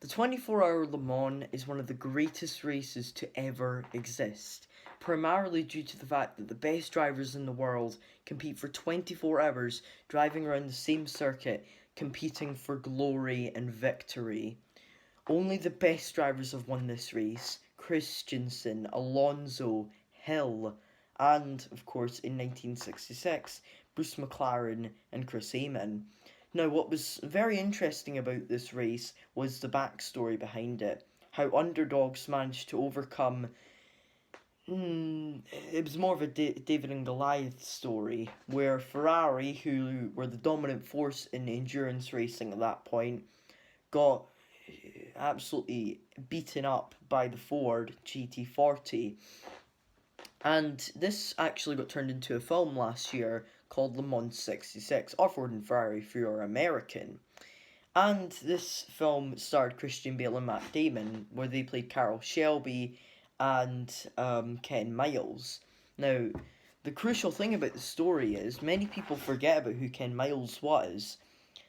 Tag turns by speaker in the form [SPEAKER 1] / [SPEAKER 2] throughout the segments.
[SPEAKER 1] The 24-hour Le Mans is one of the greatest races to ever exist, primarily due to the fact that the best drivers in the world compete for 24 hours driving around the same circuit, competing for glory and victory. Only the best drivers have won this race: Christensen, Alonso, Hill, and, of course, in 1966, Bruce McLaren and Chris Amon. Now, what was very interesting about this race was the backstory behind it. How underdogs managed to overcome. It was more of a David and Goliath story, where Ferrari, who were the dominant force in endurance racing at that point, got absolutely beaten up by the Ford GT40. And this actually got turned into a film last year called Le Mans 66, or Ford and Ferrari if you're American. And this film starred Christian Bale and Matt Damon, where they played Carroll Shelby and Ken Miles. Now, the crucial thing about the story is many people forget about who Ken Miles was.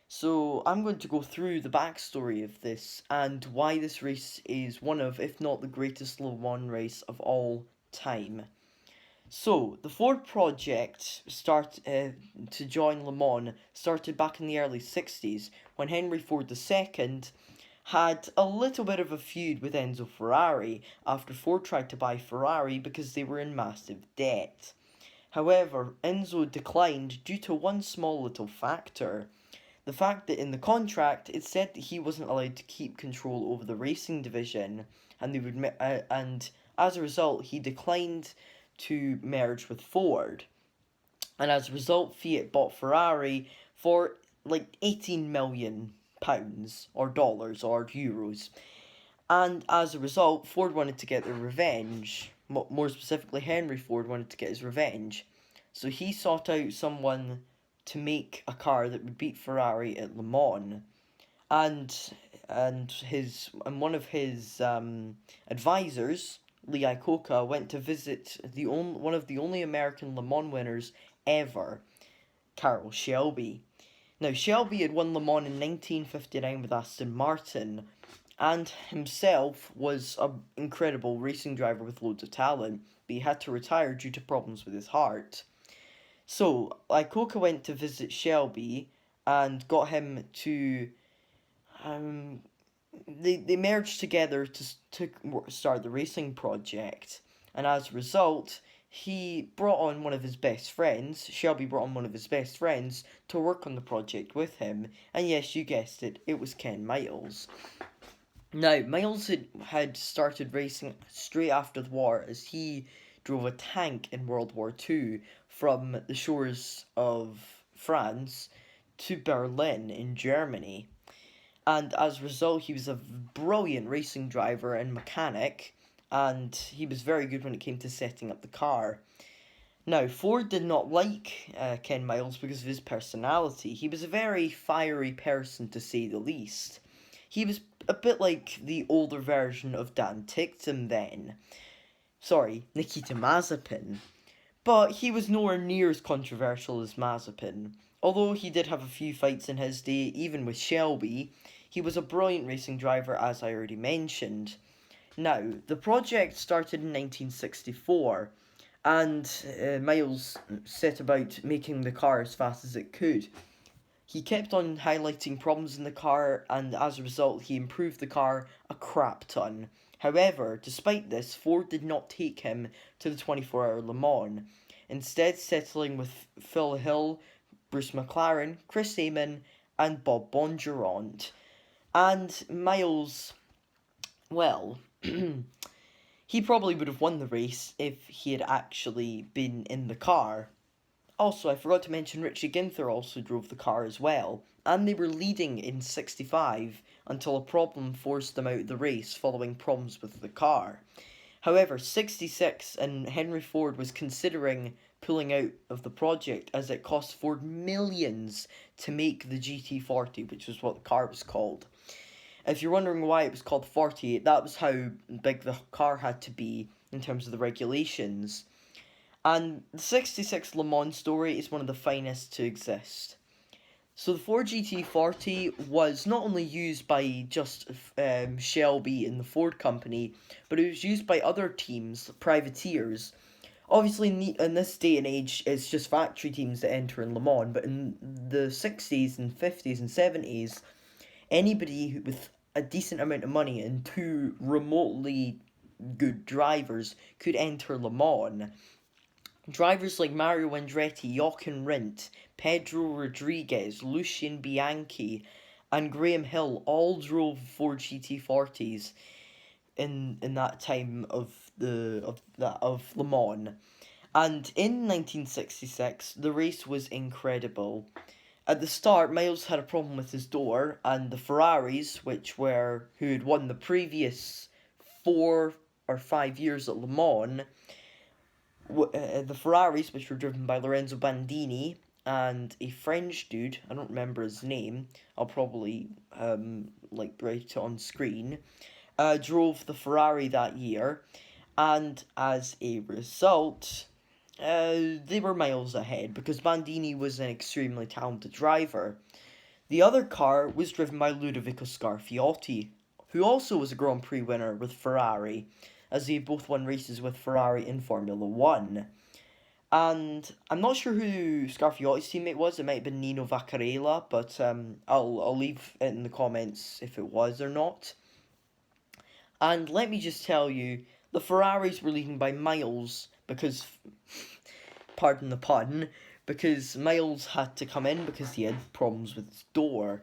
[SPEAKER 1] So I'm going to go through the backstory of this and why this race is one of, if not the greatest Le Mans race of all time. So, the Ford project to join Le Mans started back in the early 60s when Henry Ford II had a little bit of a feud with Enzo Ferrari after Ford tried to buy Ferrari because they were in massive debt. However, Enzo declined due to one small little factor. The fact that in the contract it said that he wasn't allowed to keep control over the racing division, and as a result he declined to merge with Ford, and as a result Fiat bought Ferrari for like £18 million or dollars or euros, and as a result Ford wanted to get their revenge. More specifically, Henry Ford wanted to get his revenge, so he sought out someone to make a car that would beat Ferrari at Le Mans, and one of his advisors, Lee Iacocca, went to visit one of the only American Le Mans winners ever, Carroll Shelby. Now, Shelby had won Le Mans in 1959 with Aston Martin, and himself was an incredible racing driver with loads of talent, but he had to retire due to problems with his heart. So, Iacocca went to visit Shelby and got him to um, they merged together to start the racing project, and as a result, he brought on one of his best friends. Shelby brought on one of his best friends to work on the project with him, and yes, you guessed it, it was Ken Miles. Now, Miles had started racing straight after the war as he drove a tank in World War II from the shores of France to Berlin in Germany, and as a result he was a brilliant racing driver and mechanic, and he was very good when it came to setting up the car. Now, Ford did not like Ken Miles because of his personality. He was a very fiery person, to say the least. He was a bit like the older version of Dan Ticktum then. Sorry, Nikita Mazepin. But he was nowhere near as controversial as Mazepin. Although he did have a few fights in his day, even with Shelby, he was a brilliant racing driver, as I already mentioned. Now, the project started in 1964, and Miles set about making the car as fast as it could. He kept on highlighting problems in the car, and as a result, he improved the car a crap ton. However, despite this, Ford did not take him to the 24-hour Le Mans, instead settling with Phil Hill, Bruce McLaren, Chris Amon, and Bob Bondurant. And Miles, well, he probably would have won the race if he had actually been in the car. Also, I forgot to mention Richie Ginther also drove the car as well, and they were leading in 65 until a problem forced them out of the race following problems with the car. However, 66 and Henry Ford was considering pulling out of the project as it cost Ford millions to make the GT40, which was what the car was called. If you're wondering why it was called 48, that was how big the car had to be in terms of the regulations. And the 66 Le Mans story is one of the finest to exist. So the Ford GT40 was not only used by just Shelby and the Ford company, but it was used by other teams, privateers. Obviously, in this day and age, it's just factory teams that enter in Le Mans, but in the 60s and 50s and 70s, anybody with a decent amount of money and two remotely good drivers could enter Le Mans. Drivers like Mario Andretti, Jochen Rindt, Pedro Rodriguez, Lucien Bianchi, and Graham Hill all drove Ford GT40s in that time of Le Mans. And in 1966, the race was incredible. At the start, Miles had a problem with his door, and the Ferraris, who had won the previous 4 or 5 years at Le Mans, the Ferraris, which were driven by Lorenzo Bandini and a French dude, I don't remember his name. I'll probably write it on screen. Drove the Ferrari that year, and as a result, they were miles ahead because Bandini was an extremely talented driver. The other car was driven by Ludovico Scarfiotti, who also was a Grand Prix winner with Ferrari, as they both won races with Ferrari in Formula One. And I'm not sure who Scarfiotti's teammate was. It might have been Nino Vaccarella, but I'll leave it in the comments if it was or not. And let me just tell you, the Ferraris were leading by miles because, pardon the pun, because Miles had to come in because he had problems with his door.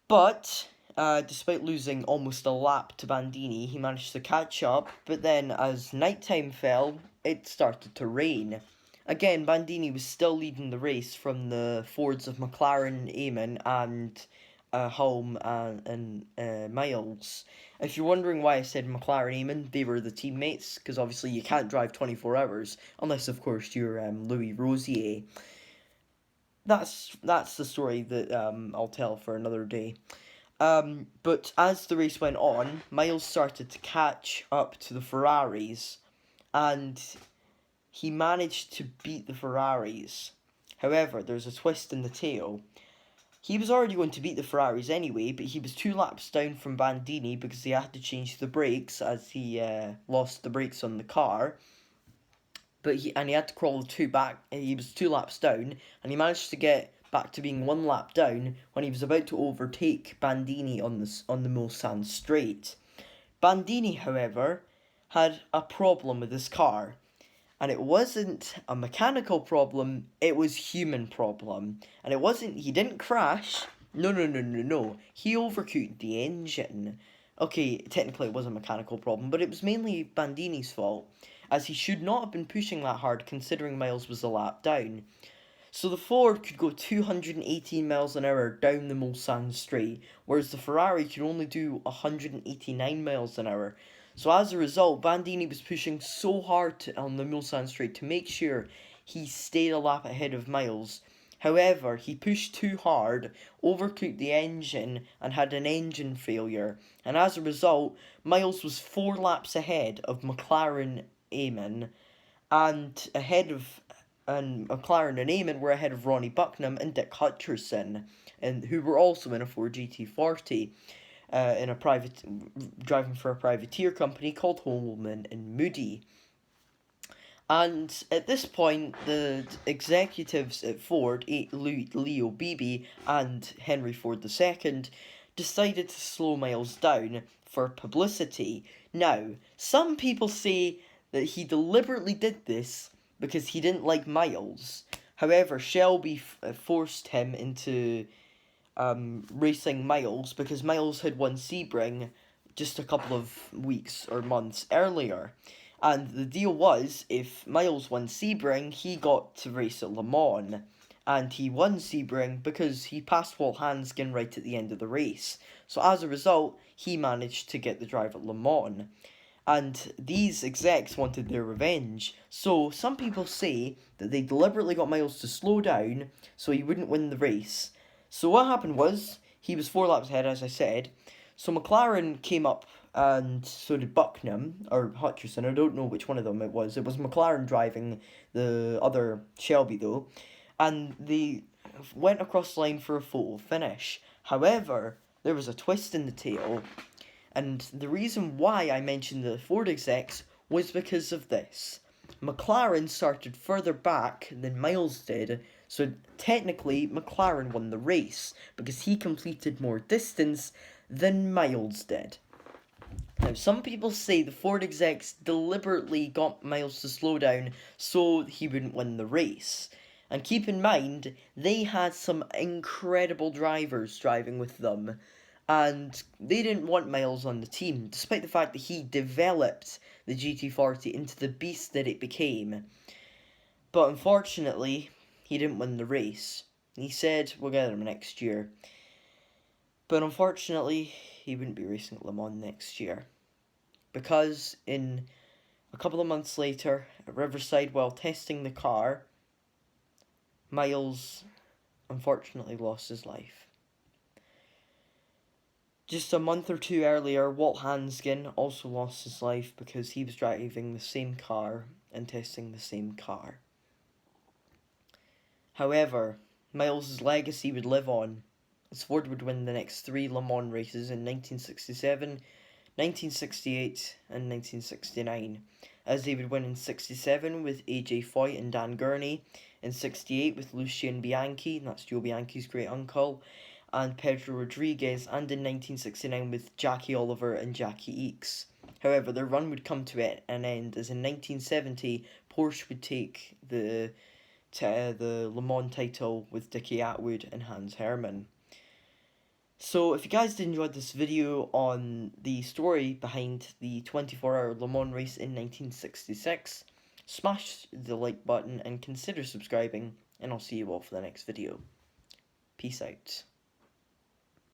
[SPEAKER 1] But despite losing almost a lap to Bandini, he managed to catch up, but then as nighttime fell, it started to rain. Again, Bandini was still leading the race from the Fords of McLaren, Eamon, and Hulme and Miles. If you're wondering why I said McLaren, Eamon, they were the teammates, because obviously you can't drive 24 hours, unless of course you're Louis Rosier. That's the story that I'll tell for another day. But as the race went on, Miles started to catch up to the Ferraris, and he managed to beat the Ferraris. However, there's a twist in the tale. He was already going to beat the Ferraris anyway, but he was 2 laps down from Bandini because he had to change the brakes as he lost the brakes on the car. But he had to crawl back. He was 2 laps down, and he managed to get back to being 1 lap down when he was about to overtake Bandini on the Mulsanne straight. Bandini, however, had a problem with his car, and it wasn't a mechanical problem, it was human problem. And he didn't crash. No. He overcooked the engine. Okay, technically it was a mechanical problem, but it was mainly Bandini's fault, as he should not have been pushing that hard considering Miles was a lap down. So the Ford could go 218 miles an hour down the Mulsanne straight, whereas the Ferrari could only do 189 miles an hour. So as a result, Bandini was pushing so hard on the Mulsanne straight to make sure he stayed a lap ahead of Miles. However, he pushed too hard, overcooked the engine, and had an engine failure. And as a result, Miles was 4 laps ahead of McLaren Eamon, and McLaren and Eamon were ahead of Ronnie Bucknam and Dick Hutcherson, and who were also in a Ford GT40, driving for a privateer company called Holman and Moody. And at this point, the executives at Ford, Leo Beebe and Henry Ford II, decided to slow Miles down for publicity. Now, some people say that he deliberately did this because he didn't like Miles. However, Shelby forced him into racing Miles because Miles had won Sebring just a couple of weeks or months earlier. And the deal was, if Miles won Sebring, he got to race at Le Mans. And he won Sebring because he passed Walt Hanskin right at the end of the race. So as a result, he managed to get the drive at Le Mans. And these execs wanted their revenge. So some people say that they deliberately got Miles to slow down so he wouldn't win the race. So what happened was, he was 4 laps ahead, as I said. So McLaren came up, and so did Bucknam, or Hutcherson, I don't know which one of them it was. It was McLaren driving the other Shelby, though. And went across the line for a photo finish. However, there was a twist in the tale, and the reason why I mentioned the Ford execs was because of this. McLaren started further back than Miles did, so technically McLaren won the race because he completed more distance than Miles did. Now, some people say the Ford execs deliberately got Miles to slow down so he wouldn't win the race. And keep in mind, they had some incredible drivers driving with them, and they didn't want Miles on the team, despite the fact that he developed the GT40 into the beast that it became. But unfortunately, he didn't win the race. He said, we'll get him next year. But unfortunately, he wouldn't be racing at Le Mans next year. Because in a couple of months later, at Riverside, while testing the car, Miles unfortunately lost his life. Just a month or two earlier, Walt Hansgen also lost his life because he was driving the same car and testing the same car. However, Miles' legacy would live on, as Ford would win the next 3 Le Mans races in 1967, 1968 and 1969, as they would win in 67 with AJ Foyt and Dan Gurney, in 68 with Lucien Bianchi, that's Joe Bianchi's great uncle, and Pedro Rodriguez, and in 1969 with Jackie Oliver and Jackie Ickx. However, their run would come to an end, as in 1970, Porsche would take the Le Mans title with Dickie Atwood and Hans Hermann. So, if you guys did enjoy this video on the story behind the 24-hour Le Mans race in 1966, smash the like button and consider subscribing, and I'll see you all for the next video. Peace out.